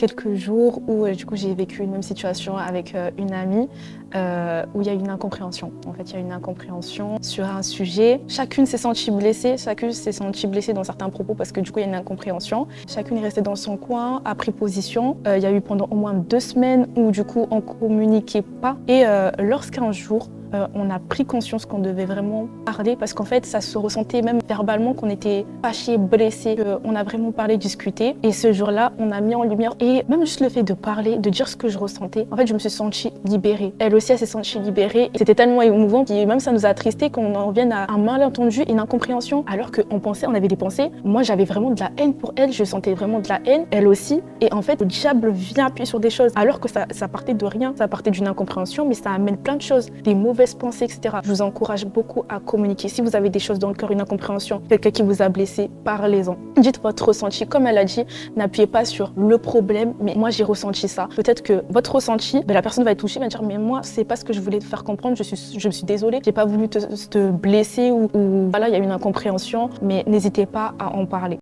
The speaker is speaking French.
quelques jours où du coup j'ai vécu une même situation avec une amie où il y a une incompréhension. En fait, il y a une incompréhension sur un sujet. Chacune s'est sentie blessée, dans certains propos parce que du coup il y a une incompréhension. Chacune est restée dans son coin, a pris position. Il y a eu pendant au moins 2 semaines où du coup on communiquait pas. Et lorsqu'un jour on a pris conscience qu'on devait vraiment parler parce qu'en fait ça se ressentait même verbalement qu'on était fâchés, blessés, qu'on a vraiment parlé, discuté. Et ce jour-là, on a mis en lumière et même juste le fait de parler, de dire ce que je ressentais, en fait je me suis sentie libérée. Elle aussi elle s'est sentie libérée. C'était tellement émouvant et même ça nous a attristés qu'on en vienne à un malentendu, une incompréhension alors qu'on pensait, on avait des pensées. Moi j'avais vraiment de la haine pour elle, je sentais vraiment de la haine, elle aussi. Et en fait le diable vient appuyer sur des choses alors que ça partait de rien, ça partait d'une incompréhension mais ça amène plein de choses, des mauvaises pensées, etc. Je vous encourage beaucoup à communiquer. Si vous avez des choses dans le cœur, une incompréhension, quelqu'un qui vous a blessé, parlez-en. Dites votre ressenti. Comme elle a dit, n'appuyez pas sur le problème, mais moi j'ai ressenti ça. Peut-être que votre ressenti, la personne va être touchée, va dire mais moi c'est pas ce que je voulais te faire comprendre, je me suis désolée, j'ai pas voulu te blesser ou voilà, il y a une incompréhension, mais n'hésitez pas à en parler.